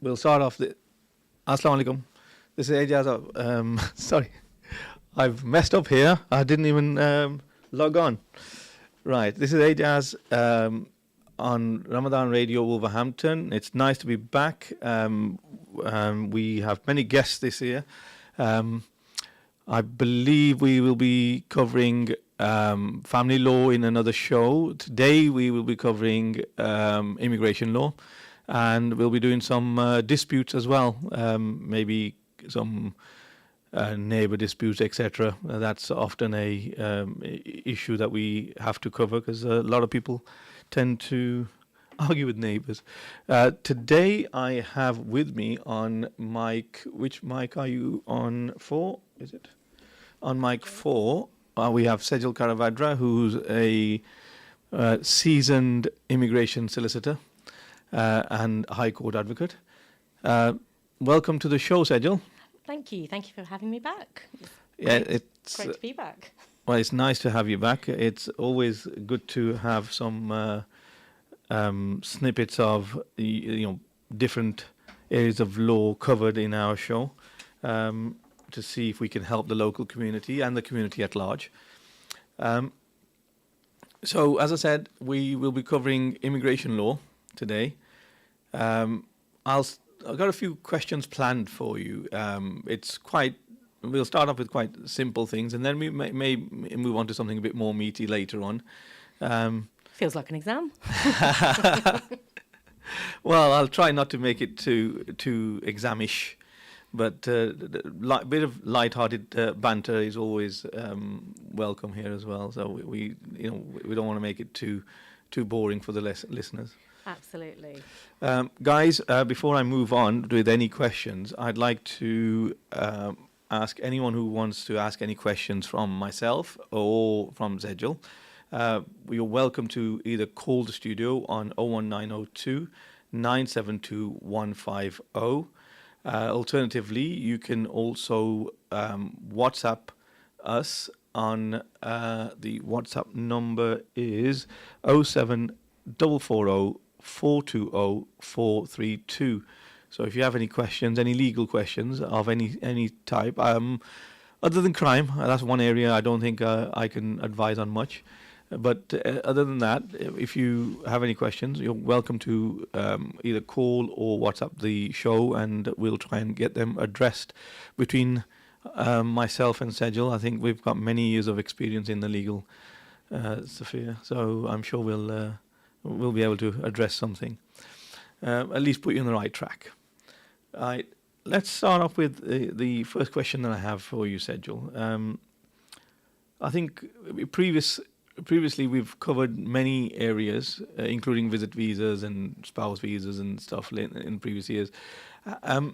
we'll start off. Assalamu alaikum. This is Ejaz. Sorry, I've messed up here. I didn't even log on. Right, this is Ejaz on Ramadan Radio Wolverhampton. It's nice to be back. We have many guests this year. I believe we will be covering family law in another show. Today we will be covering immigration law, and we'll be doing some disputes as well, maybe some neighbour disputes, etc. That's often a issue that we have to cover because a lot of people tend to argue with neighbours. Today I have with me on mic, which mic are you on for? Is it? On mic 4, we have Sejal Karavadra, who's a seasoned immigration solicitor and High Court advocate. Welcome to the show, Sejal. Thank you. Thank you for having me back. It's great to be back. Well, it's nice to have you back. It's always good to have some snippets of different areas of law covered in our show. To see if we can help the local community and the community at large. So, as I said, we will be covering immigration law today. I've got a few questions planned for you. We'll start off with quite simple things, and then we may move on to something a bit more meaty later on. Feels like an exam. Well, I'll try not to make it too examish. But a bit of light-hearted banter is always welcome here as well. So we don't want to make it too boring for the listeners. Absolutely. Guys, before I move on with any questions, I'd like to ask anyone who wants to ask any questions from myself or from Sejal. You're welcome to either call the studio on 01902 972 150. Alternatively, you can also WhatsApp us on the WhatsApp number is 07440 420 432. So if you have any questions, any legal questions of any type, other than crime, that's one area I don't think I can advise on much. But other than that, if you have any questions, you're welcome to either call or WhatsApp the show, and we'll try and get them addressed. Between myself and Sejal, I think we've got many years of experience in the legal sphere, so I'm sure we'll be able to address something, at least put you on the right track. All right, let's start off with the first question that I have for you, Sejal. I think previously we've covered many areas, including visit visas and spouse visas and stuff in previous years. I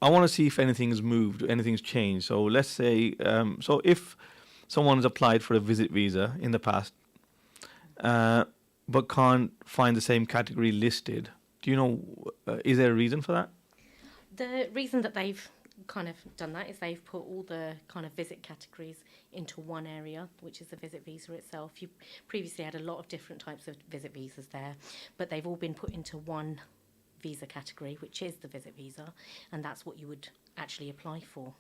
want to see if anything's moved, anything's changed. So let's say, so if someone's applied for a visit visa in the past, but can't find the same category listed, do you know, is there a reason for that? The reason that they've kind of done that is they've put all the kind of visit categories into one area, which is the visit visa itself. You previously had a lot of different types of visit visas there, but they've all been put into one visa category, which is the visit visa, and that's what you would actually apply for.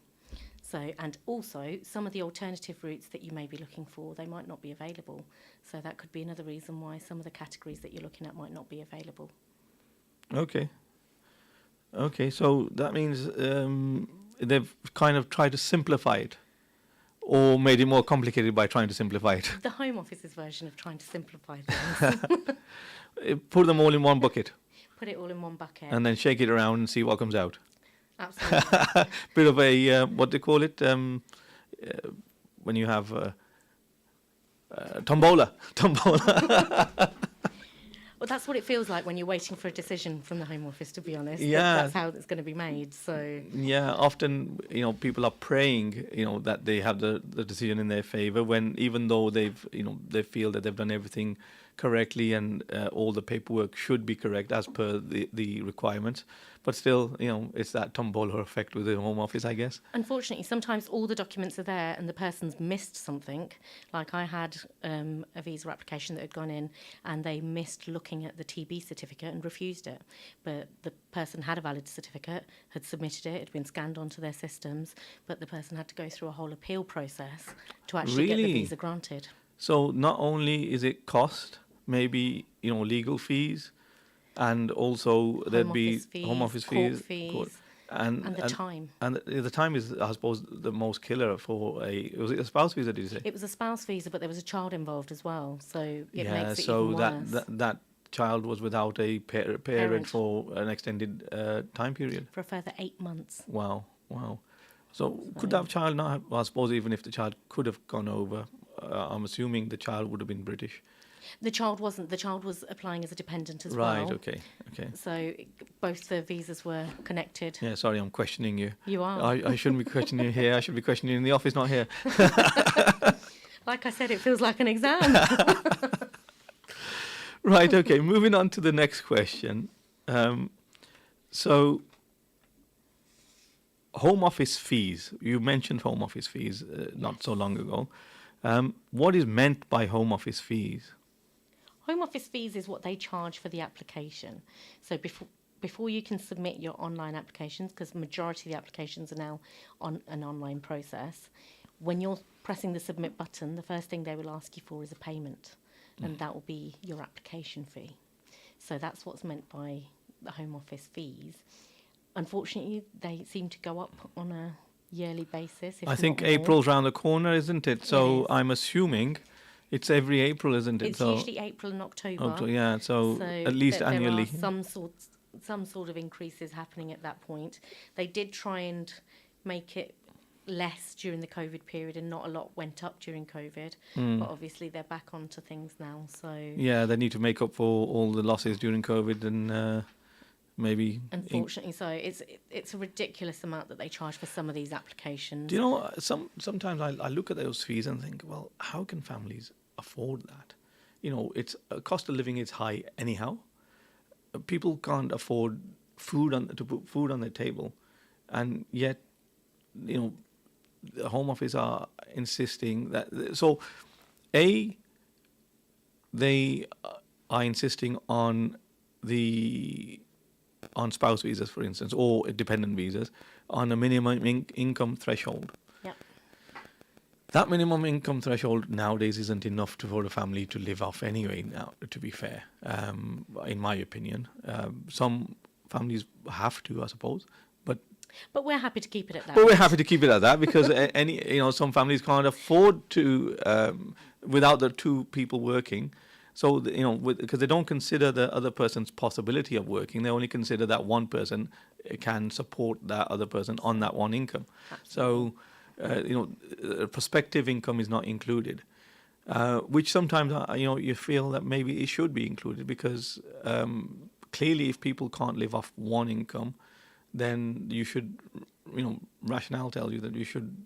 So, and also some of the alternative routes that you may be looking for, they might not be available. So that could be another reason why some of the categories that you're looking at might not be available. Okay, so that means they've kind of tried to simplify it, or made it more complicated by trying to simplify it. The Home Office's version of trying to simplify things. Put them all in one bucket. Put it all in one bucket. And then shake it around and see what comes out. Absolutely. Bit of a, what they call it, when you have tombola. Well, that's what it feels like when you're waiting for a decision from the Home Office, to be honest. Yeah. That's how it's going to be made. So yeah, often, people are praying, that they have the decision in their favour, when even though they feel that they've done everything correctly and all the paperwork should be correct as per the requirements. But still, it's that tombola effect with the Home Office, I guess. Unfortunately, sometimes all the documents are there and the person's missed something. Like I had a visa application that had gone in and they missed looking at the TB certificate and refused it. But the person had a valid certificate, had submitted it, it had been scanned onto their systems, but the person had to go through a whole appeal process to actually get the Really? visa granted. So not only is it cost, maybe, legal fees, and also there'd be Home Office court fees, fees, and and the time. And the time is, I suppose, the most killer for was it a spouse visa? Did you say? It was a spouse visa, but there was a child involved as well, so it Yeah, makes it so even worse. that child was without a parent for an extended time period. For a further 8 months. Wow. So could that child not have? Well, I suppose even if the child could have gone over, I'm assuming the child would have been British. The child wasn't. The child was applying as a dependent as Right. well. Okay. So both the visas were connected. Yeah. Sorry, I'm questioning you. You are. I shouldn't be questioning you here. I should be questioning you in the office, not here. Like I said, it feels like an exam. Right. Okay. Moving on to the next question. So, Home Office fees. You mentioned Home Office fees not so long ago. What is meant by Home Office fees? Home Office fees is what they charge for the application. So before you can submit your online applications, because the majority of the applications are now on an online process, when you're pressing the submit button, the first thing they will ask you for is a payment, and that will be your application fee. So that's what's meant by the Home Office fees. Unfortunately, they seem to go up on a yearly basis. I think not more. April's round the corner, isn't it? So It is. I'm assuming it's every April, isn't it? It's So usually April and October. yeah. So at least annually. There are some sort of increases happening at that point. They did try and make it less during the COVID period, and not a lot went up during COVID. But obviously they're back onto things now. So Yeah, they need to make up for all the losses during COVID and maybe. unfortunately, so it's a ridiculous amount that they charge for some of these applications. Do you know, sometimes I look at those fees and think, well, how can families afford that? It's cost of living is high anyhow. People can't afford to put food on their table, and yet, the Home Office are insisting that. So, they are insisting on spouse visas, for instance, or dependent visas, on a minimum income threshold. Yep. That minimum income threshold nowadays isn't enough for a family to live off anyway, now, to be fair, in my opinion. Some families have to, I suppose, But we're happy to keep it at that. but we're happy to keep it at that because some families can't afford to, without the two people working. So, because they don't consider the other person's possibility of working, they only consider that one person can support that other person on that one income. Absolutely. So, prospective income is not included, which sometimes, you feel that maybe it should be included because clearly if people can't live off one income, then you should, rationale tells you that you should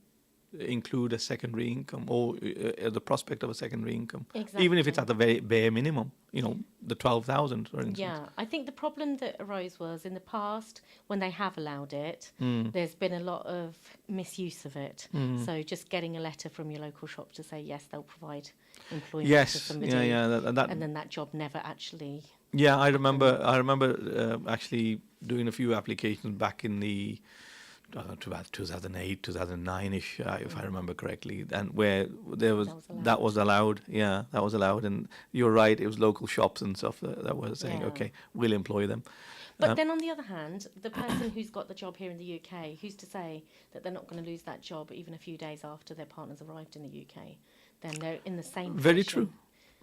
include a secondary income or the prospect of a secondary income, even if it's at the very bare minimum, the 12,000, for instance. Yeah, I think the problem that arose was in the past when they have allowed it, there's been a lot of misuse of it. So just getting a letter from your local shop to say yes, they'll provide employment to somebody, and then that job never actually. Yeah, I remember actually doing a few applications back in the about 2008, 2009-ish, if I remember correctly, and where that was allowed. Yeah, that was allowed, and you're right. It was local shops and stuff that were saying, okay, we'll employ them. But then on the other hand, the person who's got the job here in the UK, who's to say that they're not going to lose that job even a few days after their partner's arrived in the UK? Then they're in the same position. Very true.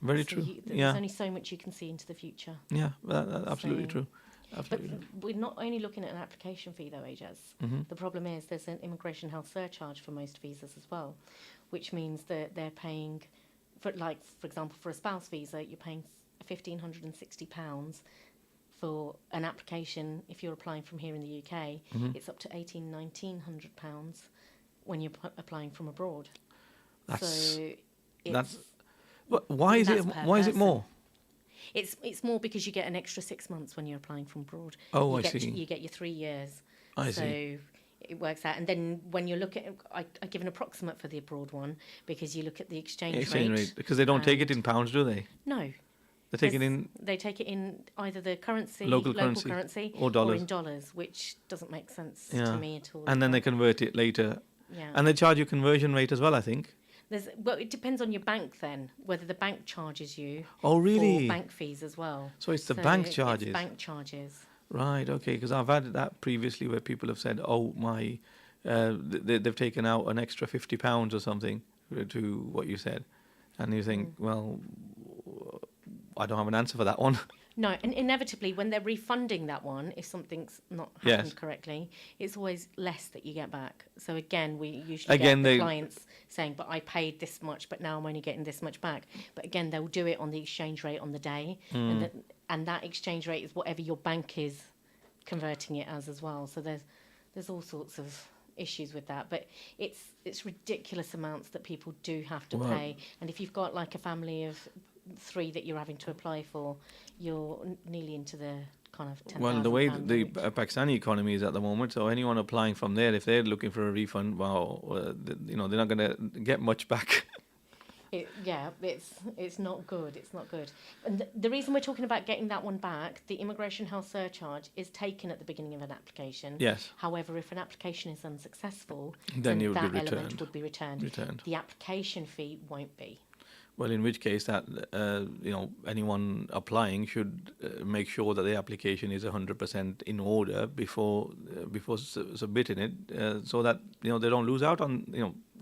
Very true. There's only so much you can see into the future. Yeah, that's absolutely true. But we're not only looking at an application fee, though, Ajaz. The problem is there's an immigration health surcharge for most visas as well, which means that they're paying, for example, for a spouse visa, you're paying £1,560 for an application. If you're applying from here in the UK, it's up to £1,900 when you're applying from abroad. Why is it more? It's more because you get an extra 6 months when you're applying from abroad. Oh, you I get, see. You get your 3 years. I so see. it works out. And then when you look at, I give an approximate for the abroad one because you look at the exchange rate. Because they don't take it in pounds, do they? No. They take it in They take it in either the currency, local currency, or or in dollars, which doesn't make sense to me at all. And then they convert it later. Yeah. And they charge you conversion rate as well, I think. Well, it depends on your bank then, whether the bank charges you Oh, really? for bank fees as well. So it's the bank charges. It's bank charges. Right, okay, because I've had that previously where people have said, oh, they've taken out an extra £50 or something to what you said. And you think, well, I don't have an answer for that one. No, and inevitably, when they're refunding that one, if something's not happened correctly, it's always less that you get back. So again, we usually get the clients saying, but I paid this much, but now I'm only getting this much back. But again, they'll do it on the exchange rate on the day. And that exchange rate is whatever your bank is converting it as well. So there's all sorts of issues with that. But it's ridiculous amounts that people do have to pay. And if you've got like a family of 3 that you're having to apply for, you're nearly into the kind of £10,000. Well, the way the Pakistani economy is at the moment, so anyone applying from there, if they're looking for a refund, they're not going to get much back. It's not good. It's not good. And the reason we're talking about getting that one back, the immigration health surcharge is taken at the beginning of an application. Yes. However, if an application is unsuccessful, then that element would be returned. The application fee won't be. Well, in which case that anyone applying should make sure that the application is 100% in order before submitting it, so that they don't lose out on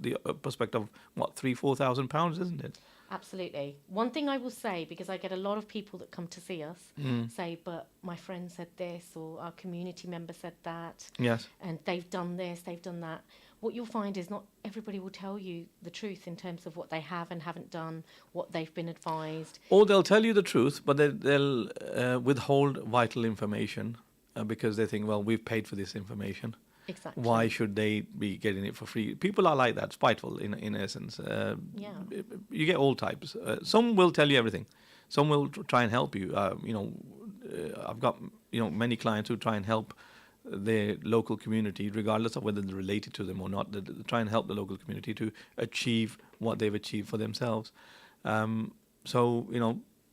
the prospect of £3,000-4,000, isn't it? Absolutely. One thing I will say, because I get a lot of people that come to see us say, but my friend said this, or our community member said that. Yes. And they've done this, they've done that. What you'll find is not everybody will tell you the truth in terms of what they have and haven't done, what they've been advised. Or they'll tell you the truth, but they'll withhold vital information because they think, well, we've paid for this information. Exactly. Why should they be getting it for free? People are like that, spiteful in essence. You get all types. Some will tell you everything. Some will try and help you. I've got many clients who try and help their local community, regardless of whether they're related to them or not. They try and help the local community to achieve what they've achieved for themselves.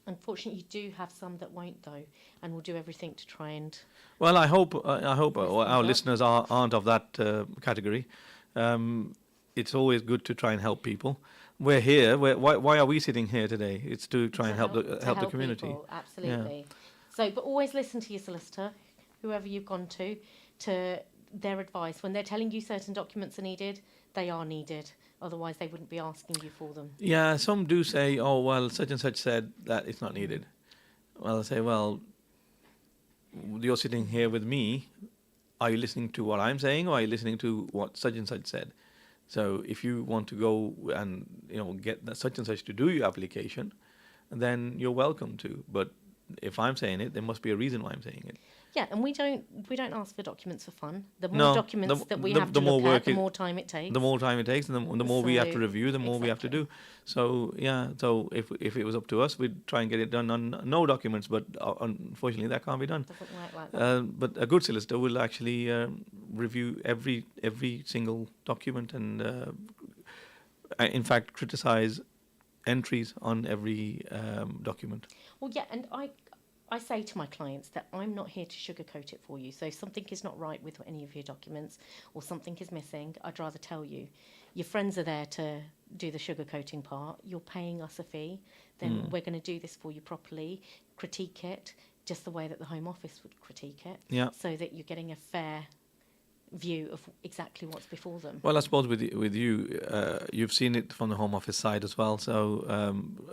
Unfortunately, you do have some that won't, though, and will do everything to try and. Well, I hope our listeners aren't of that category. It's always good to try and help people. We're here. Why are we sitting here today? It's to try and help the community. People, absolutely. Yeah. So, but always listen to your solicitor, whoever you've gone to their advice. When they're telling you certain documents are needed, they are needed. Otherwise, they wouldn't be asking you for them. Yeah, some do say, oh, well, such and such said that it's not needed. Well, I say, well, you're sitting here with me. Are you listening to what I'm saying, or are you listening to what such and such said? So if you want to go and get such and such to do your application, then you're welcome to. But if I'm saying it, there must be a reason why I'm saying it. Yeah, and we don't ask for documents for fun. The more documents that we have to look at, the more time it takes. The more time it takes, and the more we have to review, the more we have to do. So so if it was up to us, we'd try and get it done on no documents. But unfortunately, that can't be done. Doesn't work like that. But a good solicitor will actually review every single document and, in fact, criticize entries on every document. Well, yeah, and I say to my clients that I'm not here to sugarcoat it for you. So if something is not right with any of your documents or something is missing, I'd rather tell you. Your friends are there to do the sugarcoating part. You're paying us a fee. Then we're going to do this for you properly, critique it just the way that the Home Office would critique it, so that you're getting a fair view of exactly what's before them. Well, I suppose with you, you've seen it from the Home Office side as well. So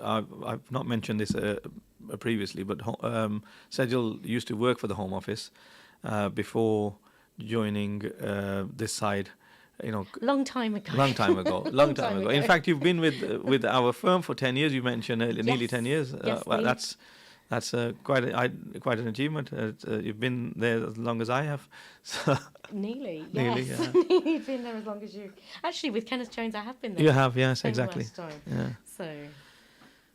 I've not mentioned this previously, but Sejal used to work for the Home Office before joining this side. Long time ago. In fact, you've been with our firm for 10 years. You mentioned nearly 10 years. Yes, that's quite an achievement. You've been there as long as I have. So nearly, yes. Nearly, yeah. You've been there as long as you. Actually, with Kenneth Jones, I have been there. You have, yes, exactly. Time. Yeah. So.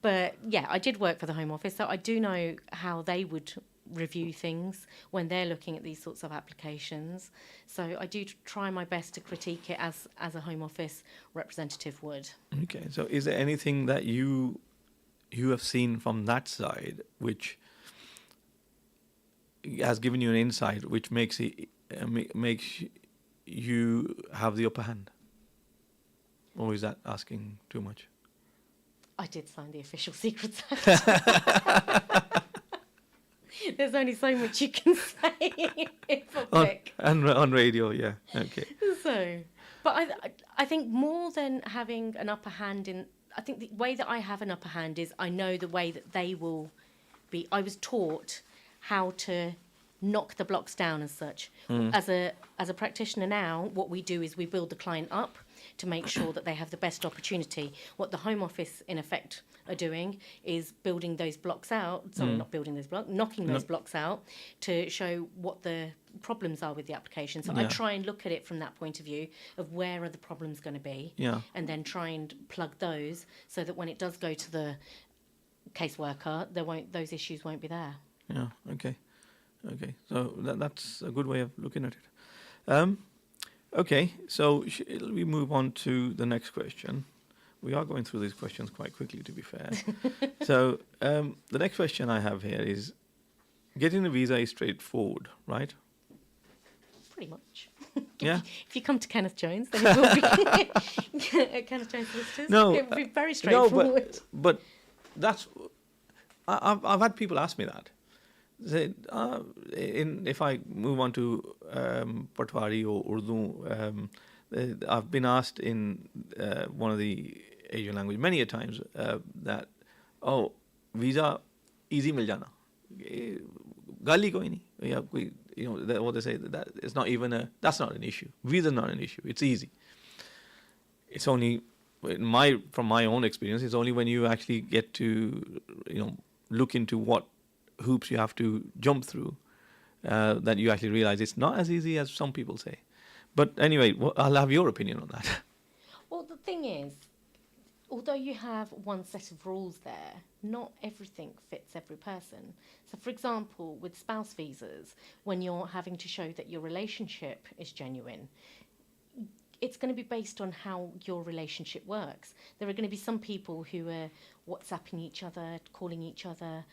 But yeah, I did work for the Home Office, so I do know how they would review things when they're looking at these sorts of applications. So I do try my best to critique it as a Home Office representative would. Okay. So is there anything that you have seen from that side which has given you an insight which makes makes you have the upper hand? Or is that asking too much? I did sign the Official Secrets Act. There's only so much you can say in public. On radio, yeah. Okay. So, but I think more than having an upper hand I think the way that I have an upper hand is I know the way that they will be. I was taught how to knock the blocks down as such. As a practitioner now, what we do is we build the client up to make sure that they have the best opportunity. What the Home Office, in effect, are doing is building those blocks out. Sorry, not building those blocks, knocking those blocks out to show what the problems are with the application. So I try and look at it from that point of view of where are the problems going to be, and then try and plug those so that when it does go to the caseworker, those issues won't be there. Yeah. Okay. Okay. So that's a good way of looking at it. Okay. So we move on to the next question. We are going through these questions quite quickly, to be fair. So the next question I have here is, getting a visa is straightforward, right? Pretty much. Yeah. If you come to Kenneth Jones, then it will be Kenneth Jones Solicitors. No, it will be very straightforward. No, but that's I've had people ask me that. Say, if I move on to Patwari or Urdu, I've been asked in one of the Asian language many a times that, visa easy mil jana, gali koi nahi, ya koi, what they say, that it's not even that's not an issue. Visa is not an issue. It's easy. It's only from my own experience, it's only when you actually get to look into what hoops you have to jump through that you actually realize it's not as easy as some people say. But anyway, I'll have your opinion on that. Well, the thing is, although you have one set of rules there, not everything fits every person. So, for example, with spouse visas, when you're having to show that your relationship is genuine, it's going to be based on how your relationship works. There are going to be some people who are WhatsApping each other, calling each other,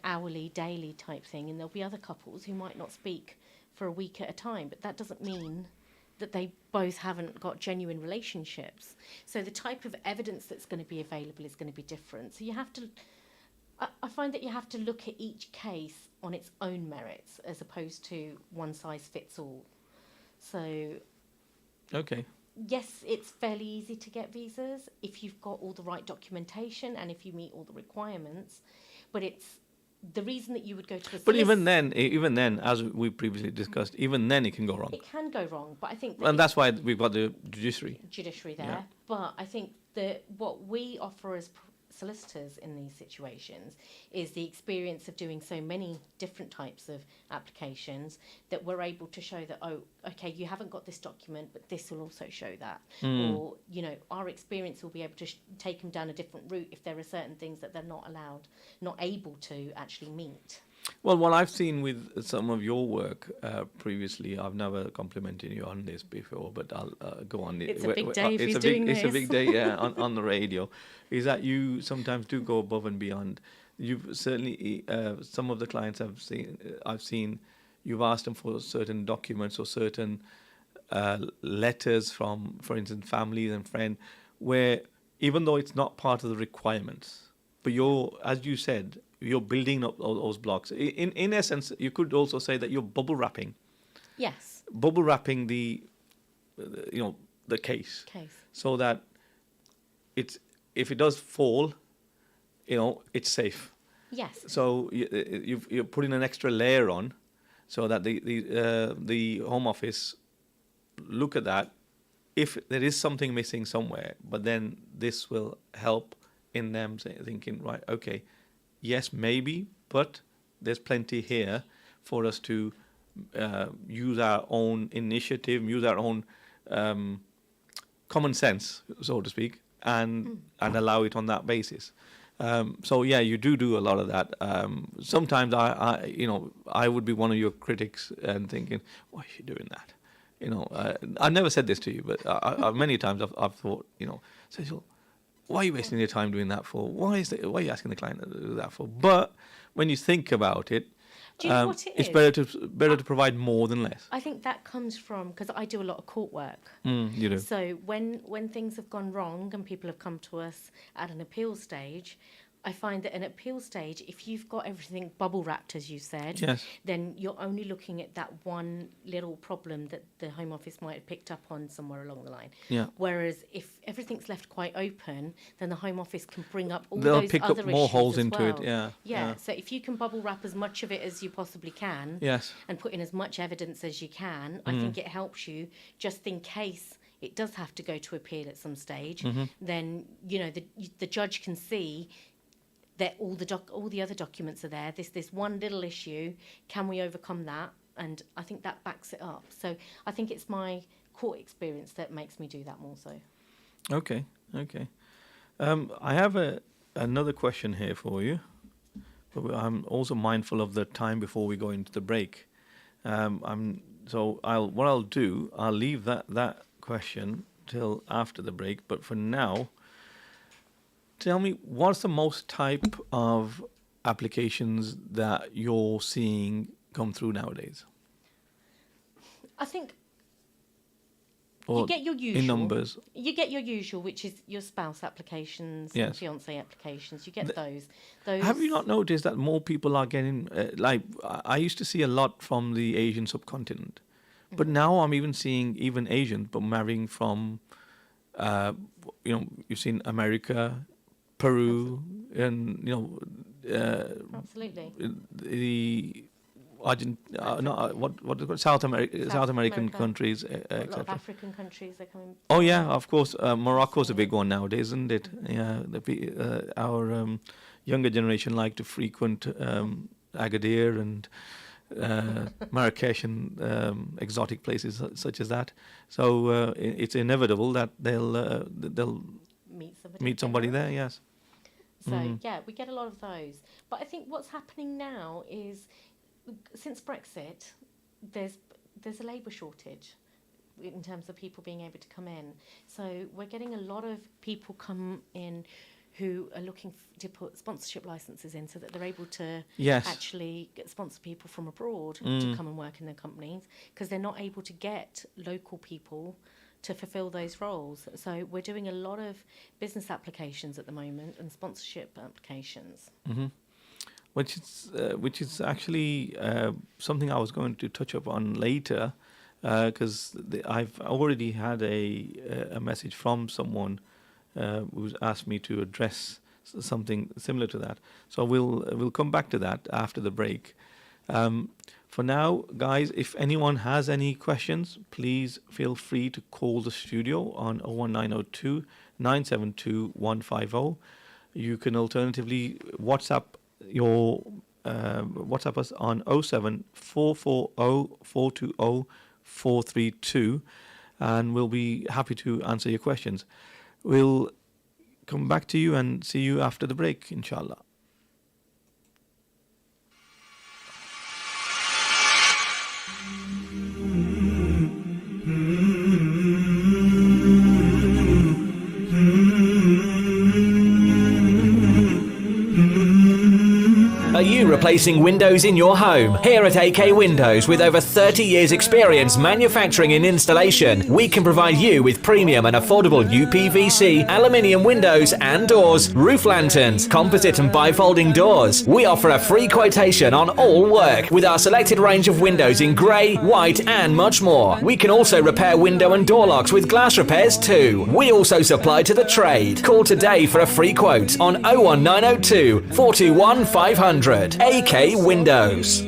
hourly, daily type thing, and there'll be other couples who might not speak for a week at a time, but that doesn't mean that they both haven't got genuine relationships. So the type of evidence that's going to be available is going to be different. So you have to, I find that you have to look at each case on its own merits as opposed to one size fits all. So, Okay. yes, it's fairly easy to get visas if you've got all the right documentation and if you meet all the requirements, but it's the reason that you would go to a But even then, as we previously discussed, even then it can go wrong. it can go wrong, but I think And that's why we've got the judiciary. There. Yeah. But I think that what we offer as solicitors in these situations is the experience of doing so many different types of applications that we're able to show that, you haven't got this document, but this will also show that. Or, our experience will be able to take them down a different route if there are certain things that they're not able to actually meet. Well, what I've seen with some of your work previously, I've never complimented you on this before, but I'll go on. It's a big day if he's doing this. It's a big day, on the radio. Is that you sometimes do go above and beyond. You've certainly, some of the clients I've seen, you've asked them for certain documents or certain letters from, for instance, families and friends, where even though it's not part of the requirements, but as you said, you're building up all those blocks. In essence, you could also say that you're bubble wrapping. Yes. Bubble wrapping the case. So that if it does fall, it's safe. Yes. So you're putting an extra layer on, so that the Home Office look at that. If there is something missing somewhere, but then this will help in them thinking, right, okay, yes, maybe, but there's plenty here for us to use our own initiative, use our own common sense, so to speak, and allow it on that basis. So yeah, you do a lot of that. Sometimes I would be one of your critics and thinking, why are you doing that? I never said this to you, but many times I've thought, so why are you wasting your time doing that for? Why are you asking the client to do that for? But when you think about it, do you know what it it's is? better to provide more than less. I think that comes from, because I do a lot of court work. You do. So when things have gone wrong and people have come to us at an appeal stage, I find that an appeal stage, if you've got everything bubble wrapped, as you said, Yes. then you're only looking at that one little problem that the Home Office might have picked up on somewhere along the line. Yeah. Whereas if everything's left quite open, then the Home Office can bring up all They'll those pick other up more issues holes as into it. well. Yeah. Yeah. So if you can bubble wrap as much of it as you possibly can, Yes. and put in as much evidence as you can, I think it helps you just in case it does have to go to appeal at some stage. Then the judge can see that all the other documents are there. This one little issue, can we overcome that? And I think that backs it up. So I think it's my court experience that makes me do that more so. Okay. I have another question here for you, but I'm also mindful of the time before we go into the break. I'll leave that question till after the break. But for now, tell me, what's the most type of applications that you're seeing come through nowadays? I think Or you get your usual. in numbers. You get your usual, which is your spouse applications, Yes. and fiance applications. You get those. Have you not noticed that more people are getting, I used to see a lot from the Asian subcontinent, but now I'm even seeing Asians, but marrying from, you've seen America, Peru, and, Absolutely. the South American countries, A lot of etc. African countries are coming. Oh yeah, of course. Morocco's a big one nowadays, isn't it? Yeah, our younger generation like to frequent Agadir and Marrakesh and exotic places such as that. So it's inevitable that they'll meet somebody there. Yes. So yeah, we get a lot of those. But I think what's happening now is, since Brexit, there's a labour shortage in terms of people being able to come in. So we're getting a lot of people come in who are looking to put sponsorship licenses in so that they're able to actually sponsor people from abroad to come and work in their companies, because they're not able to get local people to fulfill those roles. So we're doing a lot of business applications at the moment and sponsorship applications. Which is actually something I was going to touch upon later, because I've already had a message from someone who's asked me to address something similar to that. So we'll come back to that after the break. For now, guys, if anyone has any questions, please feel free to call the studio on 01902 972 150. You can alternatively WhatsApp us on 07440 420 432, and we'll be happy to answer your questions. We'll come back to you and see you after the break, inshallah. Are you replacing windows in your home? Here at AK Windows, with over 30 years experience manufacturing and installation, we can provide you with premium and affordable UPVC, aluminium windows and doors, roof lanterns, composite and bifolding doors. We offer a free quotation on all work with our selected range of windows in grey, white and much more. We can also repair window and door locks with glass repairs too. We also supply to the trade. Call today for a free quote on 01902 421 500. AK Windows.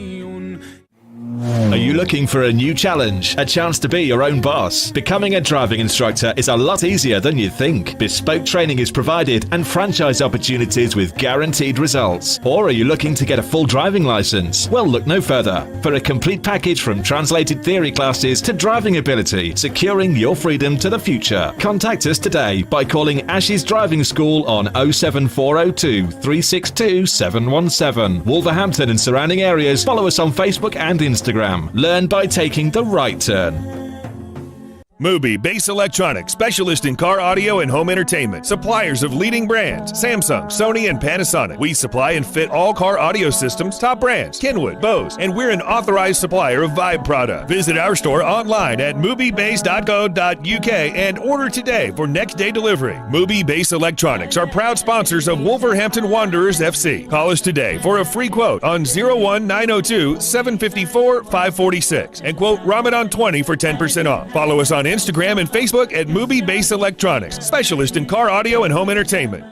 Are you looking for a new challenge? A chance to be your own boss? Becoming a driving instructor is a lot easier than you think. Bespoke training is provided and franchise opportunities with guaranteed results. Or are you looking to get a full driving license? Well, look no further. For a complete package from translated theory classes to driving ability, securing your freedom to the future. Contact us today by calling Ash's Driving School on 07402 362 717. Wolverhampton and surrounding areas. Follow us on Facebook and Instagram. Learn by taking the right turn. MBE Bass Electronics, specialist in car audio and home entertainment. Suppliers of leading brands, Samsung, Sony, and Panasonic. We supply and fit all car audio systems, top brands, Kenwood, Bose, and we're an authorized supplier of Vibe product. Visit our store online at moviebase.co.uk and order today for next day delivery. MBE Bass Electronics are proud sponsors of Wolverhampton Wanderers FC. Call us today for a free quote on 01902 754 546 and quote Ramadan 20 for 10% off. Follow us on Instagram and Facebook at MBE Bass Electronics, specialist in car audio and home entertainment.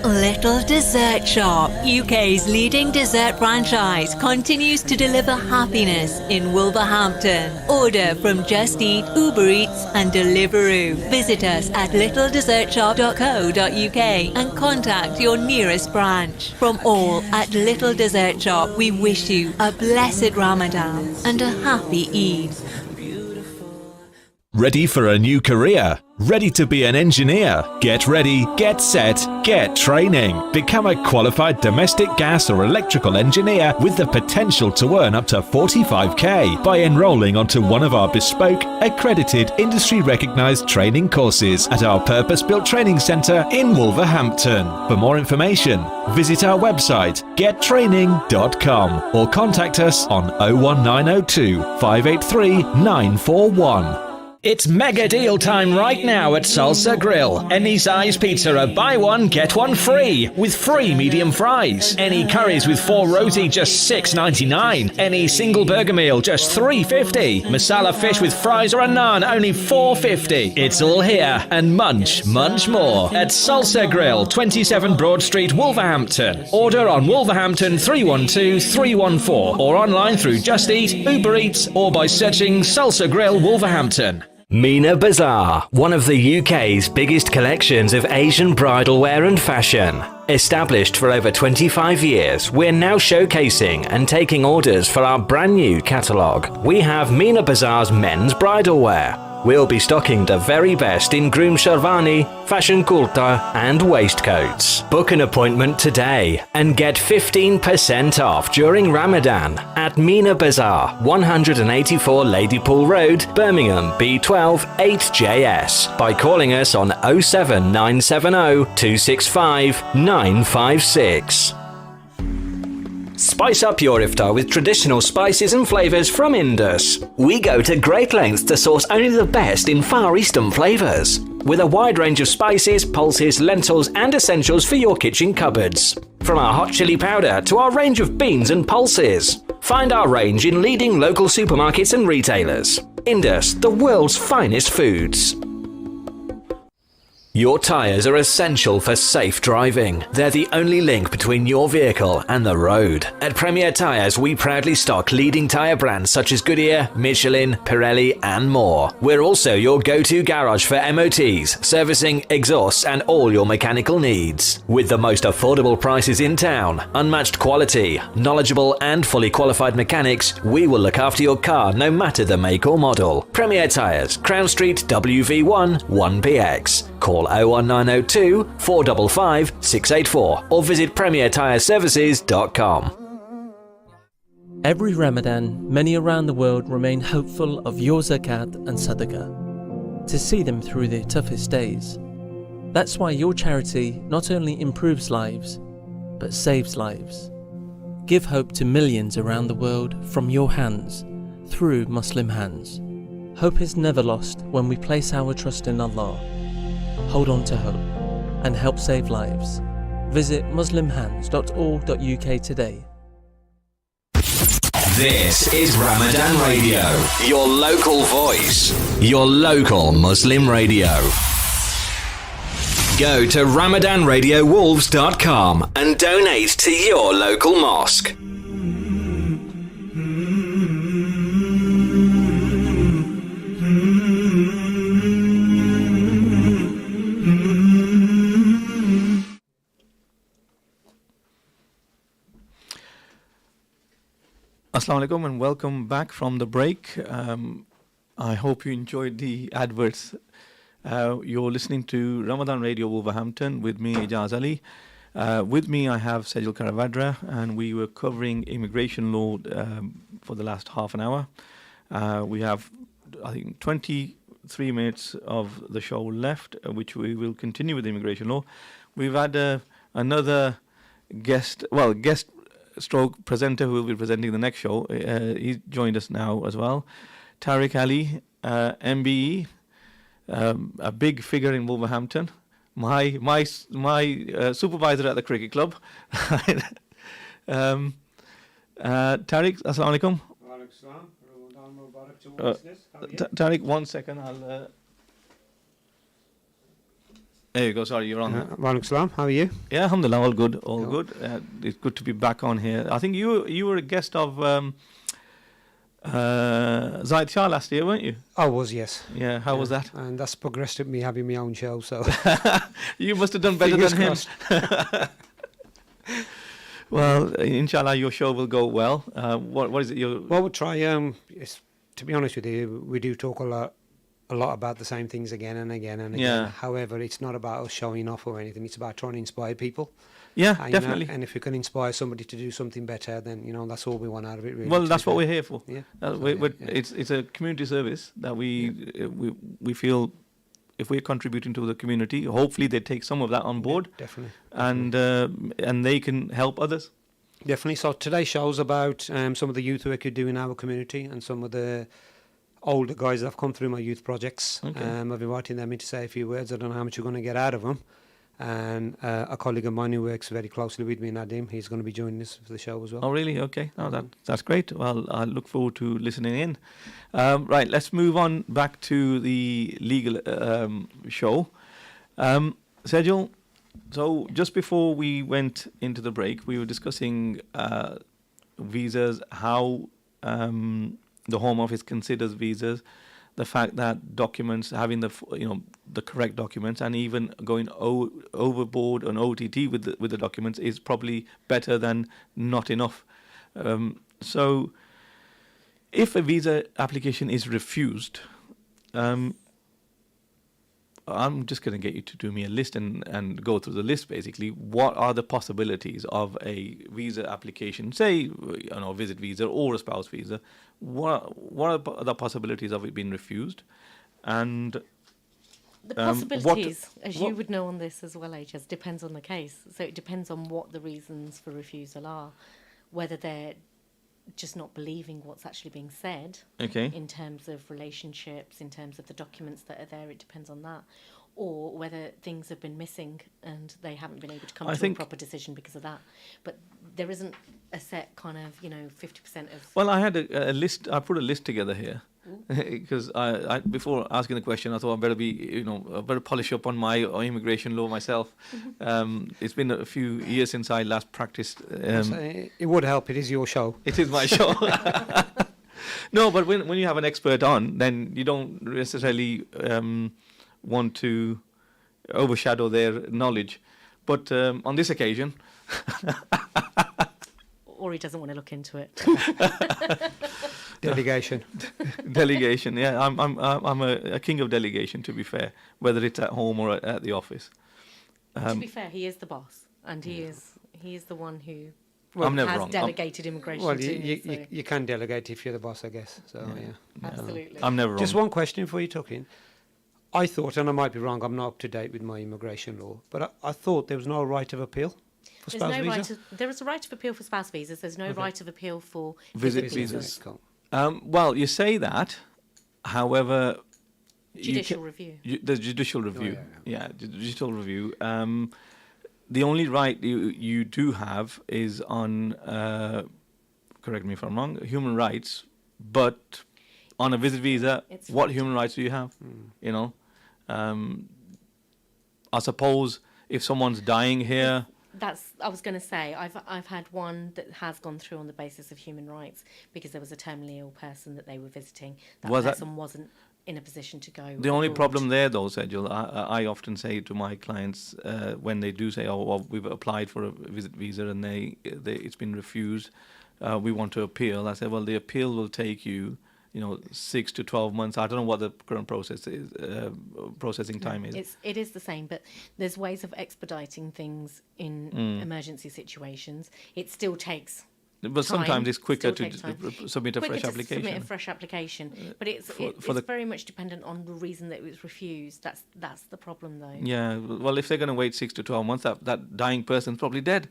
Little Dessert Shop, UK's leading dessert franchise, continues to deliver happiness in Wolverhampton. Order from Just Eat, Uber Eats and Deliveroo. Visit us at littledessertshop.co.uk and contact your nearest branch. From all at Little Dessert Shop, we wish you a blessed Ramadan and a happy Eid. Ready for a new career? Ready to be an engineer? Get ready, get set, get training. Become a qualified domestic gas or electrical engineer with the potential to earn up to 45k by enrolling onto one of our bespoke, accredited, industry-recognised training courses at our purpose-built training centre in Wolverhampton. For more information, visit our website gettraining.com or contact us on 01902 583 941. It's mega deal time right now at Salsa Grill. Any size pizza, a buy one, get one free, with free medium fries. Any curries with 4 roti, just $6.99. Any single burger meal, just $3.50. Masala fish with fries or a naan, only $4.50. It's all here and much more at Salsa Grill, 27 Broad Street, Wolverhampton. Order on Wolverhampton 312 314 or online through Just Eat, Uber Eats or by searching Salsa Grill Wolverhampton. Mina Bazaar, one of the UK's biggest collections of Asian bridal wear and fashion. Established for over 25 years, we're now showcasing and taking orders for our brand new catalogue. We have Mina Bazaar's men's bridal wear. We'll be stocking the very best in groom sherwani, fashion kurta and waistcoats. Book an appointment today and get 15% off during Ramadan at Mina Bazaar, 184 Ladypool Road, Birmingham, B12 8JS by calling us on 07970 265 956. Spice up your iftar with traditional spices and flavours from Indus. We go to great lengths to source only the best in Far Eastern flavours, with a wide range of spices, pulses, lentils and essentials for your kitchen cupboards. From our hot chili powder to our range of beans and pulses. Find our range in leading local supermarkets and retailers. Indus, the world's finest foods. Your tyres are essential for safe driving. They're the only link between your vehicle and the road. At Premier Tyres, we proudly stock leading tyre brands such as Goodyear, Michelin, Pirelli and more. We're also your go-to garage for MOTs, servicing, exhausts and all your mechanical needs. With the most affordable prices in town, unmatched quality, knowledgeable and fully qualified mechanics, we will look after your car no matter the make or model. Premier Tyres, Crown Street, WV1 1PX. Call 01902 455 684 or visit premiertyreservices.com. Every Ramadan, many around the world remain hopeful of your zakat and sadaqah, to see them through their toughest days. That's why your charity not only improves lives, but saves lives. Give hope to millions around the world from your hands, through Muslim Hands. Hope is never lost when we place our trust in Allah. Hold on to hope and help save lives. Visit muslimhands.org.uk today. This is Ramadan Radio, your local voice, your local Muslim radio. Go to ramadanradiowolves.com and donate to your local mosque. Assalamu alaikum and welcome back from the break. I hope you enjoyed the adverts. You're listening to Ramadan Radio Wolverhampton with me, Ijaz Ali. With me, I have Sejal Karavadra, and we were covering immigration law for the last half an hour. We have, I think, 23 minutes of the show left, which we will continue with immigration law. We've had another guest stroke presenter who will be presenting the next show. He's joined us now as well. Tariq Ali MBE, a big figure in Wolverhampton. My supervisor at the cricket club. Tariq, assalamu alaikum. Tariq, 1 second. There you go. Sorry, you're on. Walaikum salam. How are you? Yeah, alhamdulillah, all good, all good. It's good to be back on here. I think you were a guest of Zaid Shah last year, weren't you? I was, yes. Yeah, how was that? And that's progressed with me having my own show, so... You must have done better than him. Well, inshallah, your show will go well. What is it? Well, we'll try. To be honest with you, we do talk a lot about the same things again and again and again. Yeah. However, it's not about us showing off or anything. It's about trying to inspire people. Yeah, and, definitely. And if we can inspire somebody to do something better, then that's all we want out of it. Really. Well, that's what we're here for. Yeah. It's a community service that we feel if we're contributing to the community, hopefully they take some of that on board. Yeah, definitely. And they can help others. Definitely. So today's show's about some of the youth work you do in our community and some of the older guys that have come through my youth projects. Okay. I've invited them in to say a few words. I don't know how much you're going to get out of them. And a colleague of mine who works very closely with me, Nadim, he's going to be joining us for the show as well. Oh, really? Okay. Oh, that's great. Well, I look forward to listening in. Right, let's move on back to the legal show. Sejal, so just before we went into the break, we were discussing visas, how the Home Office considers visas, the fact that documents, having the correct documents, and even going overboard on OTT with the documents is probably better than not enough. So, if a visa application is refused, I'm just going to get you to do me a list and go through the list. Basically, what are the possibilities of a visa application? Say, a visit visa or a spouse visa. What are the possibilities of it being refused? And the possibilities, you would know on this as well, HS, depends on the case. So it depends on what the reasons for refusal are, whether they're just not believing what's actually being said. Okay. In terms of relationships, in terms of the documents that are there, it depends on that. Or whether things have been missing and they haven't been able to come to a proper decision because of that. But there isn't a set kind of, 50% of... Well, I had a list. I put a list together here because I before asking the question, I thought I better polish up on my immigration law myself. It's been a few years since I last practiced. It would help. It is your show. It is my show. No, but when you have an expert on, then you don't necessarily want to overshadow their knowledge. But on this occasion... Or he doesn't want to look into it. Delegation. Delegation, yeah. I'm a king of delegation, to be fair, whether it's at home or at the office. To be fair, he is the boss, and he is the one who I'm never has wrong. delegated immigration. Well, to me, so. you can delegate if you're the boss, I guess. So yeah. Absolutely. I'm never wrong. Just one question before you took in. I thought, and I might be wrong, I'm not up to date with my immigration law, but I thought there was no right of appeal for spouse visa. There is a right of appeal for spouse visas. There's no right of appeal for visit visas. visas. Cool. Well, you say that, however... Judicial review. The judicial review. Judicial review. The only right you do have is on, correct me if I'm wrong, human rights, but on a visit visa, what human rights do you have? I suppose if someone's dying here... I was going to say, I've had one that has gone through on the basis of human rights because there was a terminally ill person that they were visiting. That person wasn't in a position to go. The only problem there, though, Sejal, I often say to my clients when they do say, "Oh, well, we've applied for a visit visa and it's been refused," we want to appeal. I said, well, the appeal will take you, 6 to 12 months. I don't know what the current process is, processing time is. It is the same, but there's ways of expediting things in emergency situations. It still takes But sometimes time, it's quicker still to takes time. submit a fresh application. Submit a fresh application, but it's very much dependent on the reason that it was refused. That's the problem, though. Yeah, well, if they're going to wait 6 to 12 months, that dying person's probably dead.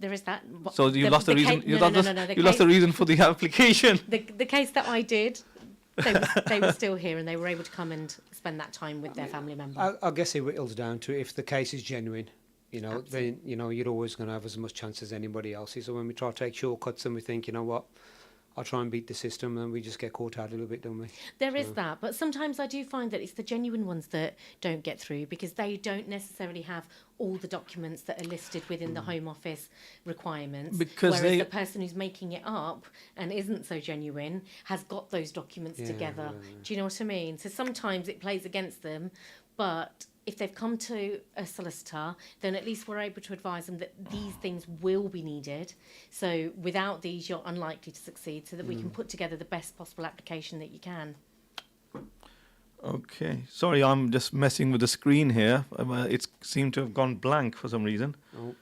There is that. So you lost the reason. You lost the reason for the application. The case that I did, they were still here and they were able to come and spend that time with their family member. I guess it whittles down to if the case is genuine, then you're always going to have as much chance as anybody else. So when we try to take shortcuts and we think, you know what, I'll try and beat the system, and we just get caught out a little bit, don't we? There is that, but sometimes I do find that it's the genuine ones that don't get through because they don't necessarily have all the documents that are listed within the Home Office requirements. Because whereas the person who's making it up and isn't so genuine has got those documents together. Do you know what I mean? So sometimes it plays against them, but if they've come to a solicitor, then at least we're able to advise them that these things will be needed. So without these, you're unlikely to succeed, so that we can put together the best possible application that you can. Okay. Sorry, I'm just messing with the screen here. It seemed to have gone blank for some reason. Oh.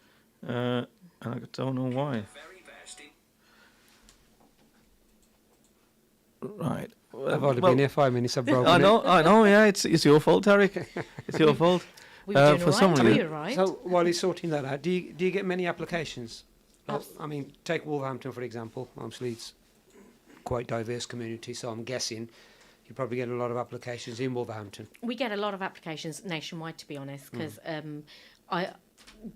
And I don't know why. Right. I've only been here 5 minutes. I've broken I know. Yeah, it's your fault, Tariq. It's your fault. We were doing for some all right. reason. You were right. So while he's sorting that out, do you get many applications? I mean, take Wolverhampton for example. Obviously, it's quite diverse community, so I'm guessing you probably get a lot of applications in Wolverhampton. We get a lot of applications nationwide, to be honest, because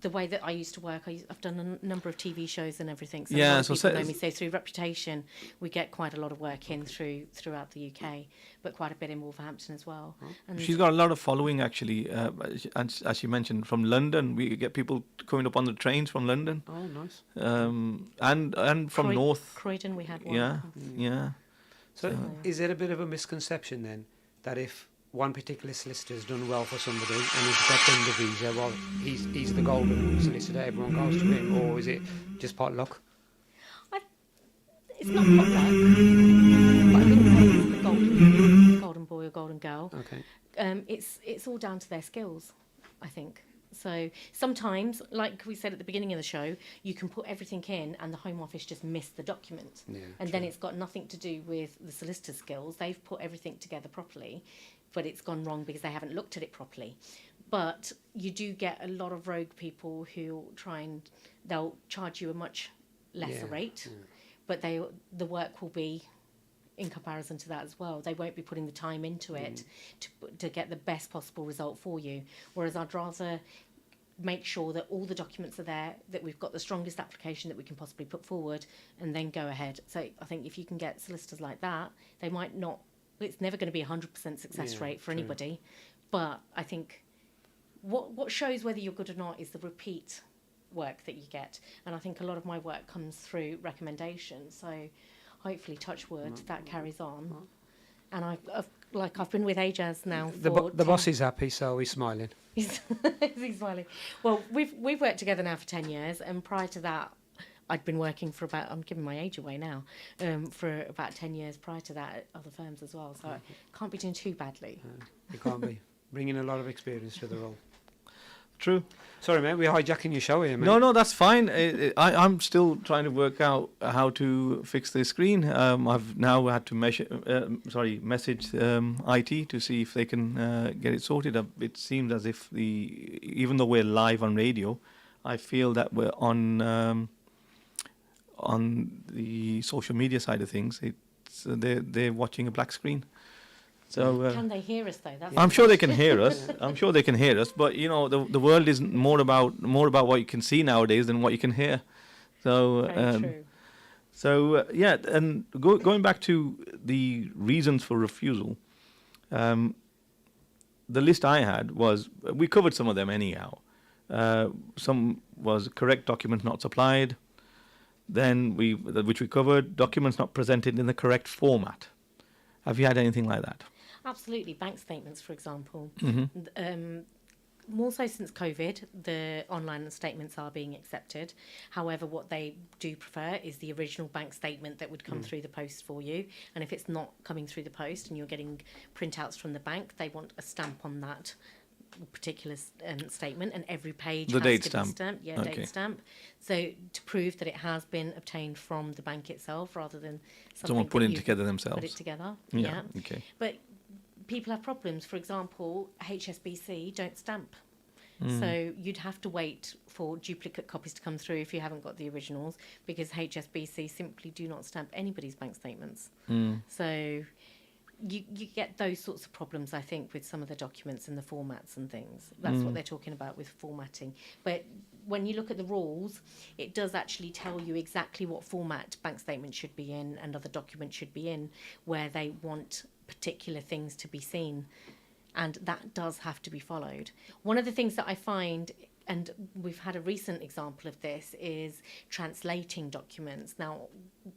the way that I used to work, I've done a number of TV shows and everything. So Yeah, a lot so of people know me. So through reputation, we get quite a lot of work in throughout the UK, but quite a bit in Wolverhampton as well. And She's got a lot of following, actually. And as she mentioned, from London, we get people coming up on the trains from London. Oh, nice. And from North. Croydon, we had one. Yeah. So is there a bit of a misconception then that if one particular solicitor has done well for somebody and he's got them the visa, well, he's the golden solicitor, everyone goes to him, or is it just pot luck? It's not pot luck, but I wouldn't say it's the golden boy or golden girl. Okay. It's all down to their skills, I think. So sometimes, like we said at the beginning of the show, you can put everything in and the Home Office just missed the document. Yeah, and then it's got nothing to do with the solicitor's skills. They've put everything together properly, but it's gone wrong because they haven't looked at it properly. But you do get a lot of rogue people who they'll charge you a much lesser rate, but the work will be in comparison to that as well. They won't be putting the time into it to get the best possible result for you. Whereas I'd rather make sure that all the documents are there, that we've got the strongest application that we can possibly put forward, and then go ahead. So I think if you can get solicitors like that, they might not, it's never going to be a 100% success rate for anybody. But I think what shows whether you're good or not is the repeat work that you get. And I think a lot of my work comes through recommendation. So hopefully, touch wood, that carries on. And I've been with Ajaz now. The boss is happy, so he's smiling. He's smiling. Well, we've worked together now for 10 years, and prior to that, I'd been working for about, I'm giving my age away now, for about 10 years prior to that at other firms as well. So I can't be doing too badly. You can't be. Bringing a lot of experience to the role. True. Sorry, mate, we're hijacking your show here, mate. No, that's fine. I'm still trying to work out how to fix the screen. I've now had to message IT to see if they can get it sorted. It seems as if even though we're live on radio, I feel that we're on the social media side of things. They're watching a black screen. So can they hear us though? I'm sure they can hear us. I'm sure they can hear us. But the world is more about what you can see nowadays than what you can hear. So very true. So and going back to the reasons for refusal, the list I had was, we covered some of them anyhow. Some was correct documents not supplied. Then which we covered, documents not presented in the correct format. Have you had anything like that? Absolutely. Bank statements, for example. more so since COVID, the online statements are being accepted. However, what they do prefer is the original bank statement that would come through the post for you. And if it's not coming through the post and you're getting printouts from the bank, they want a stamp on that particular statement, and every page The has date to stamp. be stamped. Yeah, Okay. date stamp. So to prove that it has been obtained from the bank itself, rather than Someone something put that it you've together themselves. Put it together. Yeah. Okay. But people have problems. For example, HSBC don't stamp. So you'd have to wait for duplicate copies to come through if you haven't got the originals, because HSBC simply do not stamp anybody's bank statements. So you get those sorts of problems, I think, with some of the documents and the formats and things. That's what they're talking about with formatting. But when you look at the rules, it does actually tell you exactly what format bank statements should be in and other documents should be in, where they want particular things to be seen. And that does have to be followed. One of the things that I find, and we've had a recent example of this, is translating documents. Now,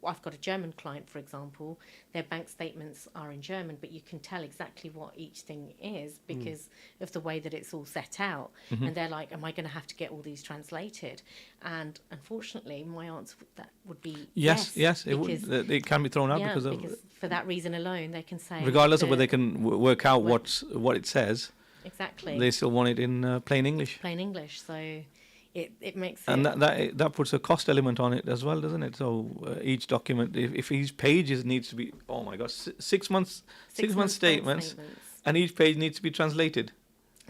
I've got a German client, for example. Their bank statements are in German, but you can tell exactly what each thing is because of the way that it's all set out. And they're like, am I going to have to get all these translated? And unfortunately, my answer that would be Yes. because, It can be thrown out yeah, because of, because for that reason alone, they can say... regardless of whether they that- can work out what it says, Exactly. they still want it in plain English. Plain English, so it makes it... And that puts a cost element on it as well, doesn't it? So each document, if each page needs to be, oh my gosh, 6 months, 6 months bank statements, and each page needs to be translated.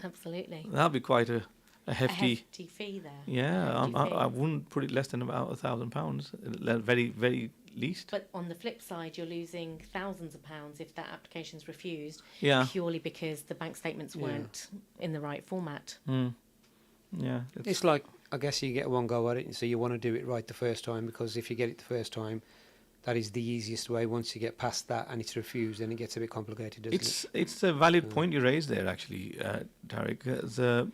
Absolutely. That'd be quite a A hefty. hefty fee there. Yeah, Hefty fee. I wouldn't put it less than about £1,000, very, very least. But on the flip side, you're losing thousands of pounds if that application's refused, Yeah. purely because the bank statements weren't in the right format. Yeah, It's like, I guess you get one go at it, and so you want to do it right the first time, because if you get it the first time, that is the easiest way. Once you get past that and it's refused, then it gets a bit complicated, doesn't it? It's a valid point you raised there, actually, Tariq.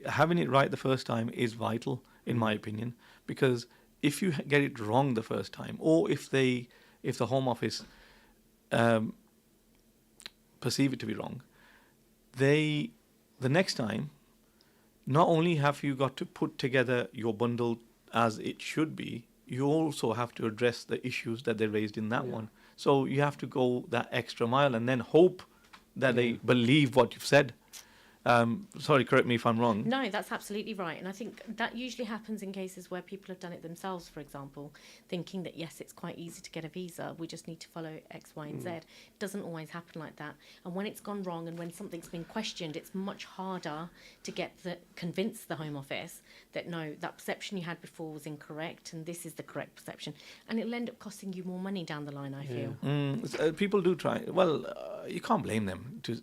Having it right the first time is vital, in my opinion, because if you get it wrong the first time, or if the Home Office perceive it to be wrong, the next time, not only have you got to put together your bundle as it should be, you also have to address the issues that they raised in that one. So you have to go that extra mile and then hope that they believe what you've said. Sorry, correct me if I'm wrong. No, that's absolutely right. And I think that usually happens in cases where people have done it themselves, for example, thinking that, yes, it's quite easy to get a visa. We just need to follow X, Y, and Z. It doesn't always happen like that. And when it's gone wrong and when something's been questioned, it's much harder to convince the Home Office that, no, that perception you had before was incorrect and this is the correct perception. And it'll end up costing you more money down the line, I feel. People do try. Well, you can't blame them to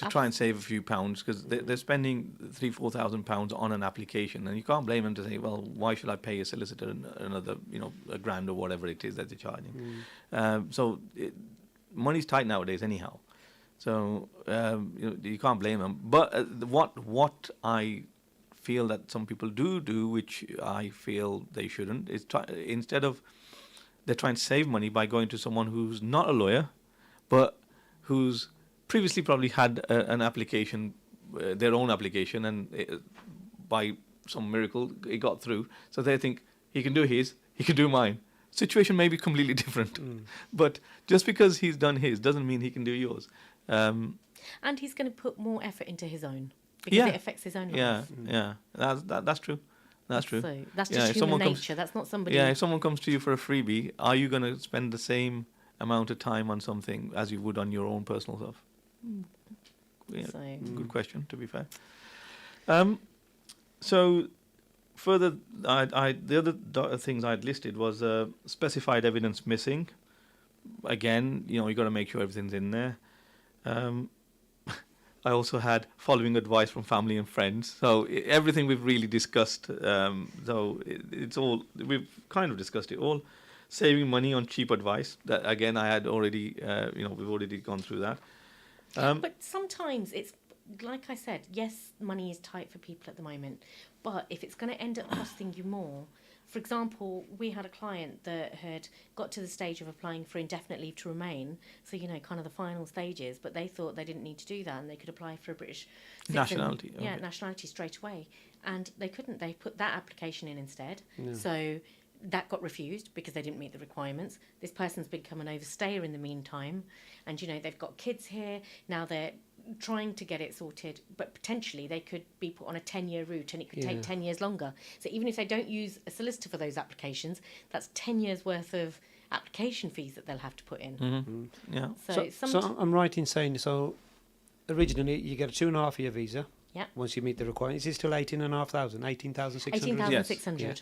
try and save a few pounds, because they're spending £3,000-4,000 on an application, and you can't blame them to say, well, why should I pay a solicitor another £1,000 or whatever it is that they're charging. Money's tight nowadays anyhow, so you can't blame them. But what I feel that some people do, which I feel they shouldn't, is instead of they're trying to save money by going to someone who's not a lawyer, but who's previously probably had an application, their own application, and by some miracle it got through. So they think he can do his, he can do mine. Situation may be completely different, but just because he's done his doesn't mean he can do yours. And he's going to put more effort into his own because it affects his own life. Yeah, that's true. That's true. So that's just human nature. That's not somebody. Yeah, if someone comes to you for a freebie, are you going to spend the same amount of time on something as you would on your own personal stuff? Yeah, good question, to be fair. So further, the other things I'd listed was specified evidence missing. Again, you got to make sure everything's in there. I also had following advice from family and friends. So everything we've really discussed. So it's all, we've kind of discussed it all. Saving money on cheap advice. That again, I had already, we've already gone through that. But sometimes it's, like I said, yes, money is tight for people at the moment. But if it's going to end up costing you more, For example, we had a client that had got to the stage of applying for indefinite leave to remain, so, you know, kind of the final stages, but they thought they didn't need to do that and they could apply for a British Nationality, Yeah, okay. nationality straight away. And they couldn't. They put that application in instead. Yeah. So that got refused because they didn't meet the requirements. This person's become an overstayer in the meantime. And, you know, they've got kids here. Now they're trying to get it sorted, but potentially they could be put on a 10-year route and it could take 10 years longer. So even if they don't use a solicitor for those applications, that's 10 years worth of application fees that they'll have to put in. Mm-hmm. Yeah. So I'm right in saying, so originally you get a 2.5-year visa. Yeah. Once you meet the requirements, is it still 18,500, 18,600? 18,600.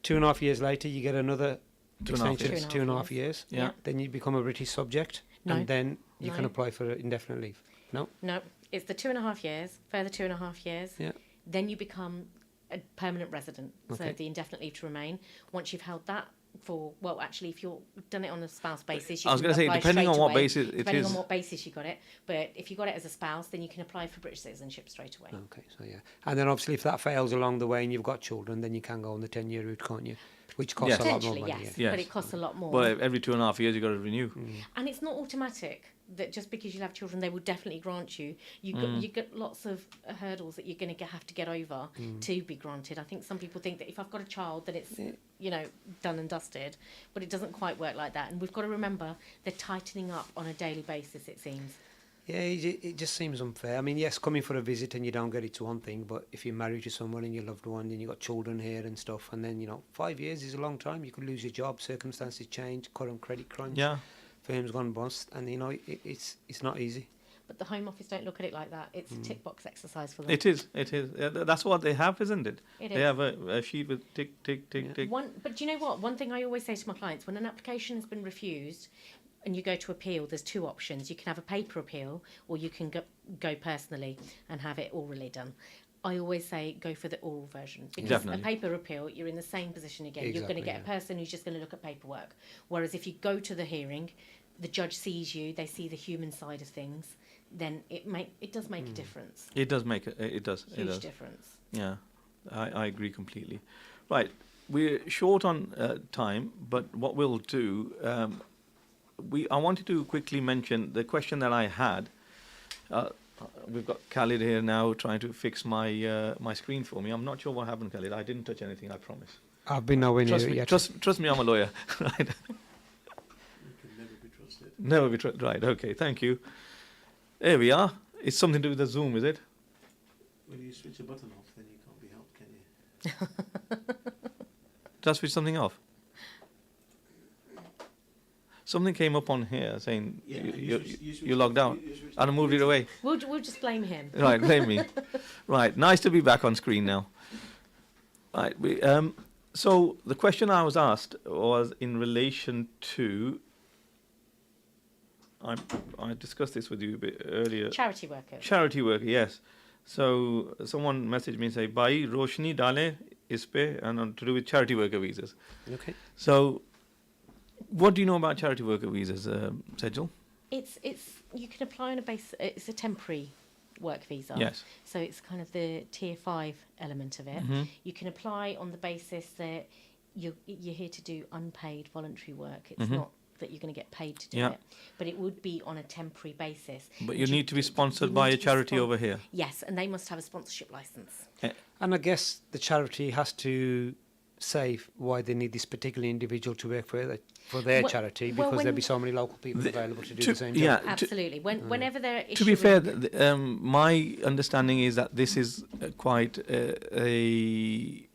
2.5 years later, you get another 2.5 extension, years. 2.5 years. Yeah. Then you become a British subject, No. and then you can No. apply for indefinite leave. No? No, it's the 2.5 years, further 2.5 years. Yeah. Then you become a permanent resident, so Okay. the indefinite leave to remain. Once you've held that for, well, actually, if you've done it on a spouse basis, you I was can going to say, apply depending on straight what away. basis it Depending is. on what basis you got it. But if you got it as a spouse, then you can apply for British citizenship straight away. Okay, so yeah. And then obviously if that fails along the way and you've got children, then you can go on the 10-year route, can't you? Which costs Yes. a lot more Potentially, money. yes, Yes. but it costs a lot more. Well, every 2.5 years you've got to renew. And it's not automatic that just because you have children, they will definitely grant you. You get lots of hurdles that you're going to have to get over to be granted. I think some people think that if I've got a child, then it's you know done and dusted, but it doesn't quite work like that. And we've got to remember they're tightening up on a daily basis. It seems. Yeah, it just seems unfair. I mean, yes, coming for a visit and you don't get it's one thing, but if you're married to someone and your loved one and you've got children here and stuff, and then, 5 years is a long time. You could lose your job, circumstances change, current credit crunch, Yeah. firms gone bust, and, it's not easy. But the Home Office don't look at it like that. It's a tick box exercise for them. It is. Yeah, that's what they have, isn't it? It They is. have a sheet with tick, tick, tick, tick. But do you know what? One thing I always say to my clients, when an application has been refused and you go to appeal, there's two options. You can have a paper appeal or you can go personally and have it orally done. I always say go for the oral version because Definitely. a paper appeal, you're in the same position again. You're going to Exactly, get a person who's just going to look at paperwork. Whereas if you go to the hearing, the judge sees you, they see the human side of things, then it does make a difference. It does make it does. It Huge does. difference. Yeah, I agree completely. Right, we're short on time, but what we'll do, I wanted to quickly mention the question that I had. We've got Khalid here now trying to fix my my screen for me. I'm not sure what happened, Khalid. I didn't touch anything, I promise. I've been nowhere near Trust it me, yet. trust me, I'm a lawyer. Right. You can never be trusted. Never be trusted. Right, okay, thank you. There we are. It's something to do with the Zoom, is it? When you switch a button off, then you can't be helped, can you? Did I switch something off? Something came up on here saying Yeah, you logged out. And I moved it away. We'll just blame him. Right, blame me. Right, nice to be back on screen now. Right, so the question I was asked was in relation to. I discussed this with you a bit earlier. Charity workers. Charity worker, yes. So someone messaged me and say, "Bhai, roshni dale is pe," and to do with charity worker visas. Okay. So, what do you know about charity worker visas, Sejal? It's you can apply on a base. It's a temporary work visa. Yes. So it's kind of the tier 5 element of it. You can apply on the basis that you're here to do unpaid voluntary work. It's not that you're going to get paid to do Yeah. it, but it would be on a temporary basis. But you And need to be sponsored you by need a to be charity over here. Yes, and they must have a sponsorship license. And I guess the charity has to say why they need this particular individual to work for their Well- charity, well, because there'll when- be so many local people available to do to- the same yeah, job. Absolutely. Whenever they're To be fair, issuing- my understanding is that this is quite a,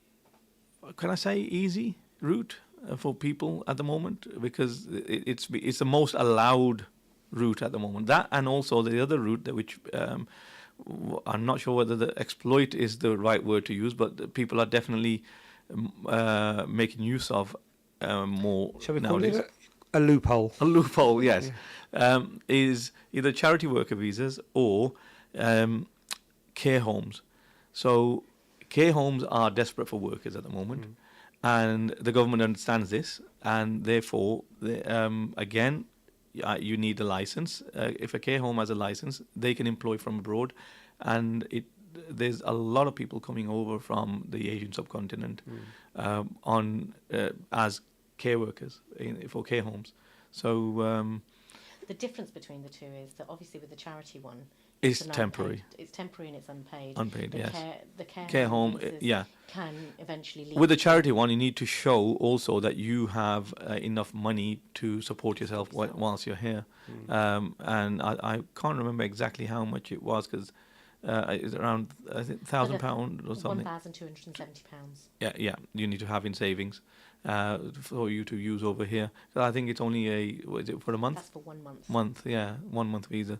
can I say, easy route for people at the moment, because it's the most allowed route at the moment. That and also the other route that which I'm not sure whether the exploit is the right word to use, but the people are definitely making use of more Shall we nowadays. call it a loophole? A loophole, yes, is either charity worker visas or care homes. So care homes are desperate for workers at the moment, and the government understands this, and therefore, again, you need a license. If a care home has a license, they can employ from abroad, and there's a lot of people coming over from the Asian subcontinent on as care workers for care homes. So The difference between the two is that obviously with the charity one, it's an temporary. unpaid, it's temporary and it's unpaid. Unpaid, the yes. The Care home, visas yeah. can eventually lead With the to- charity one, you need to show also that you have enough money to support yourself whilst you're here. And I can't remember exactly how much it was because it's around I think £1,000 or something. £1,270. Yeah. You need to have in savings for you to use over here. So I think it's only what is it for a month? That's for 1 month. 1 month visa.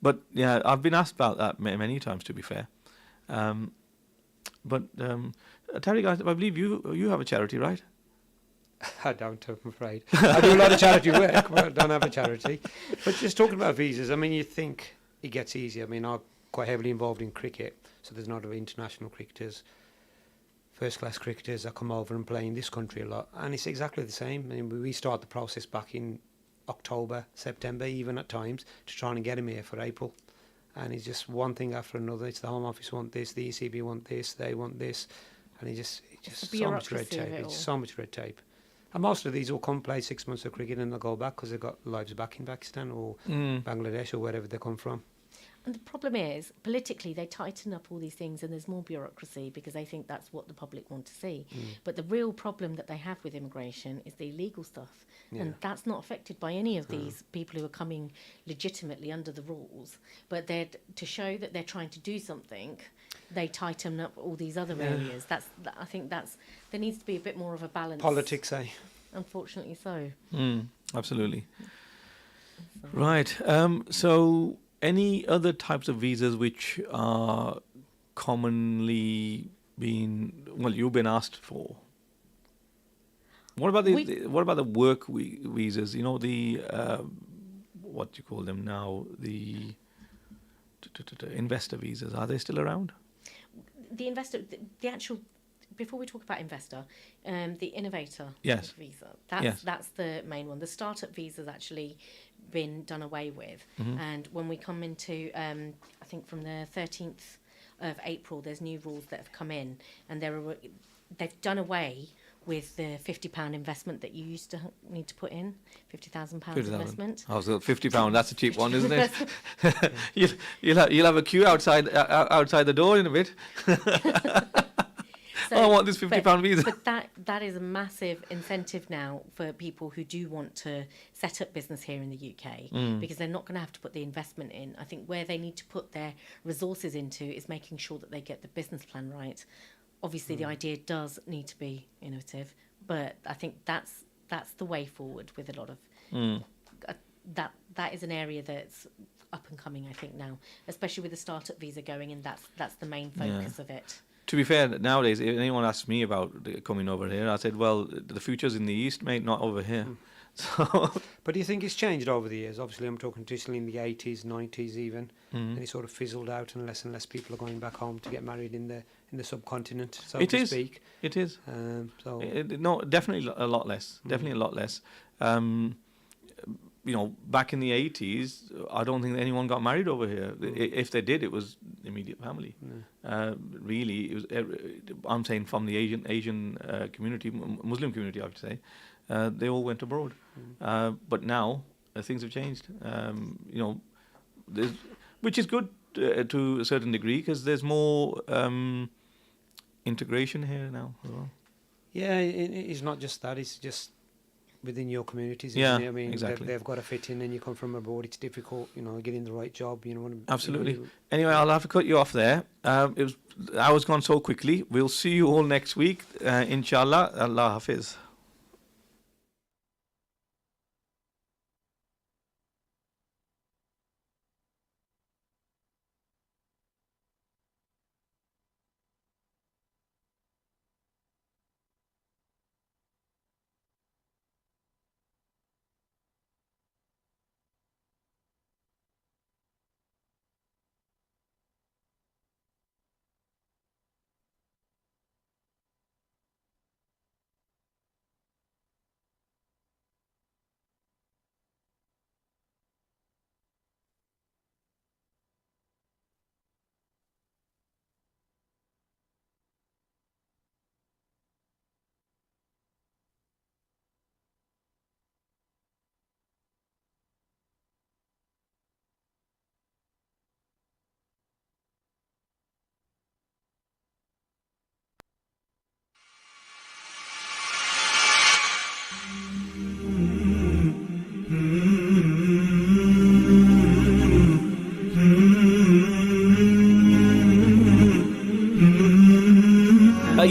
But yeah, I've been asked about that many times. To be fair, but Tariq, I believe you have a charity, right? I don't, I'm afraid. I do a lot of charity work, but I don't have a charity. But just talking about visas, I mean, you think it gets easier. I mean, I'm quite heavily involved in cricket, so there's not a lot of international cricketers, first-class cricketers that come over and play in this country a lot, and it's exactly the same. I mean, we start the process back in October, September, even at times, to try and get them here for April. And it's just one thing after another. It's the Home Office want this, the ECB want this, they want this, and it's just so much red tape. It's so much red tape. And most of these will come play 6 months of cricket and they'll go back because they've got lives back in Pakistan or Bangladesh or wherever they come from. And the problem is, politically, they tighten up all these things and there's more bureaucracy because they think that's what the public want to see. But the real problem that they have with immigration is the illegal stuff. Yeah. And that's not affected by any of these people who are coming legitimately under the rules. But to show that they're trying to do something, they tighten up all these other areas. I think there needs to be a bit more of a balance. Politics, eh? Unfortunately so. Absolutely. Right. So any other types of visas which are commonly you've been asked for? What about the work visas? You know, the what do you call them now? The investor visas. Are they still around? The actual. Before we talk about investor, the innovator visa. That's the main one. The startup visa's actually been done away with, and when we come into, I think from the 13th of April, there's new rules that have come in, and they've done away with the £50 investment that you used to need to put in, £50,000 investment. Oh, so £50, that's a cheap one, isn't it? you'll have a queue outside the door in a bit. So, I want this £50 visa. But that is a massive incentive now for people who do want to set up business here in the UK because they're not going to have to put the investment in. I think where they need to put their resources into is making sure that they get the business plan right. Obviously, the idea does need to be innovative, but I think that's the way forward with a lot of that is an area that's up and coming. I think now, especially with the startup visa going in, that's the main focus of it. To be fair, nowadays, if anyone asks me about coming over here, I said, well, the future's in the East, mate, not over here. So, but do you think it's changed over the years? Obviously, I'm talking traditionally in the 80s, 90s even, and it sort of fizzled out and less people are going back home to get married in the subcontinent, so to speak. It is. So definitely a lot less. Definitely a lot less. You know, back in the 80s, I don't think anyone got married over here. If they did, it was immediate family. Really, it was. I'm saying from the Asian community, Muslim community, I would say, they all went abroad. But now things have changed. You know, which is good to a certain degree because there's more integration here now as well. Yeah, it's not just that. It's just within your communities, isn't it? I mean, exactly. They've got to fit in, and you come from abroad. It's difficult, you know, getting the right job. Absolutely. Anyway, I'll have to cut you off there. The hour's gone so quickly. We'll see you all next week, inshallah. Allah Hafiz.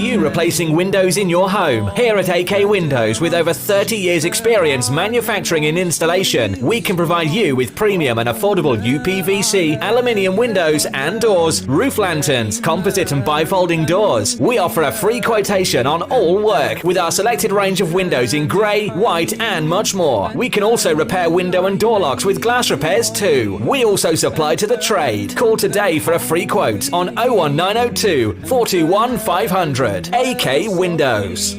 you replacing windows in your home? Here at AK Windows, with over 30 years experience manufacturing and installation, we can provide you with premium and affordable UPVC, aluminium windows and doors, roof lanterns, composite and bifolding doors. We offer a free quotation on all work with our selected range of windows in grey, white and much more. We can also repair window and door locks with glass repairs too. We also supply to the trade. Call today for a free quote on 01902 421 500. AK Windows.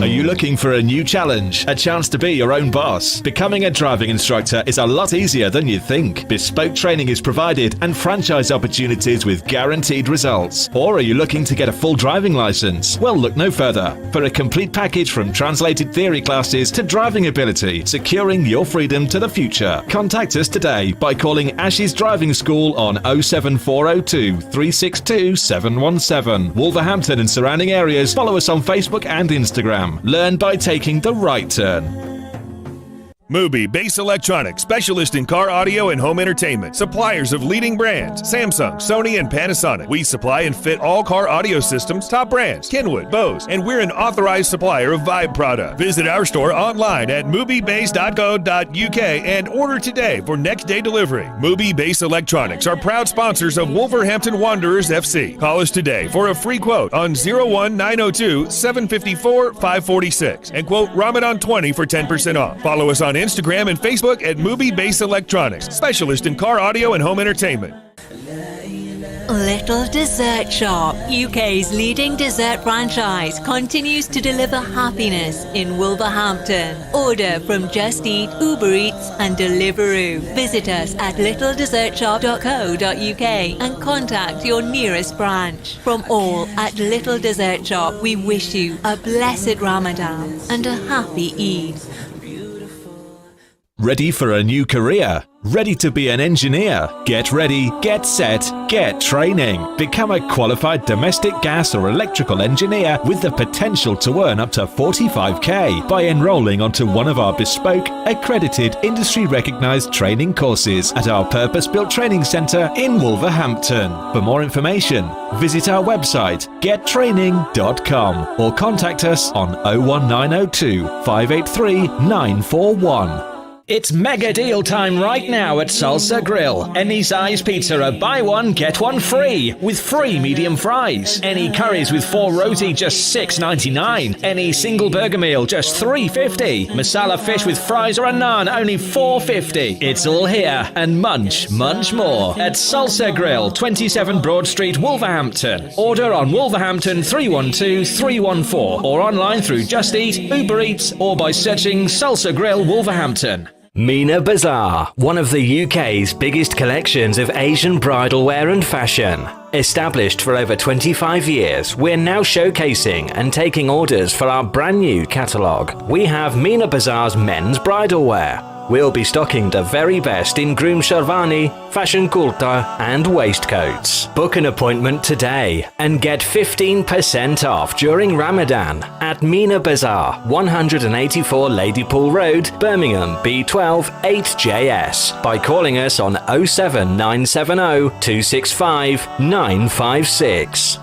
Are you looking for a new challenge? A chance to be your own boss? Becoming a driving instructor is a lot easier than you think. Bespoke training is provided and franchise opportunities with guaranteed results. Or are you looking to get a full driving license? Well, look no further. For a complete package from translated theory classes to driving ability, securing your freedom to the future. Contact us today by calling Ashes Driving School on 07402 362 717. Wolverhampton and surrounding areas. Follow us on Facebook and Instagram. Learn by taking the right turn. MBE Bass Electronics, specialist in car audio and home entertainment. Suppliers of leading brands, Samsung, Sony, and Panasonic. We supply and fit all car audio systems, top brands, Kenwood, Bose, and we're an authorized supplier of Vibe product. Visit our store online at mubibase.co.uk and order today for next day delivery. MBE Bass Electronics are proud sponsors of Wolverhampton Wanderers FC. Call us today for a free quote on 01902 754 546 and quote Ramadan 20 for 10% off. Follow us on Instagram and Facebook at MBE Bass Electronics, specialist in car audio and home entertainment. Little Dessert Shop, UK's leading dessert franchise, continues to deliver happiness in Wolverhampton. Order from Just Eat, Uber Eats and Deliveroo. Visit us at littledessertshop.co.uk and contact your nearest branch. From all at Little Dessert Shop, we wish you a blessed Ramadan and a happy Eid. Ready for a new career? Ready to be an engineer? Get ready, get set, get training. Become a qualified domestic gas or electrical engineer with the potential to earn up to 45k by enrolling onto one of our bespoke, accredited, industry-recognised training courses at our purpose-built training centre in Wolverhampton. For more information, visit our website gettraining.com or contact us on 01902 583 941. It's mega deal time right now at Salsa Grill. Any size pizza, buy one, get one free, with free medium fries. Any curries with 4 roti, just $6.99. Any single burger meal, just $3.50. Masala fish with fries or a naan, only $4.50. It's all here and much more at Salsa Grill, 27 Broad Street, Wolverhampton. Order on Wolverhampton 312 314 or online through Just Eat, Uber Eats or by searching Salsa Grill Wolverhampton. Mina Bazaar, one of the UK's biggest collections of Asian bridal wear and fashion. Established for over 25 years, we're now showcasing and taking orders for our brand new catalogue. We have Mina Bazaar's men's bridal wear. We'll be stocking the very best in groom sherwani, fashion kurta and waistcoats. Book an appointment today and get 15% off during Ramadan at Mina Bazaar, 184 Ladypool Road, Birmingham, B12 8JS by calling us on 07970 265 956.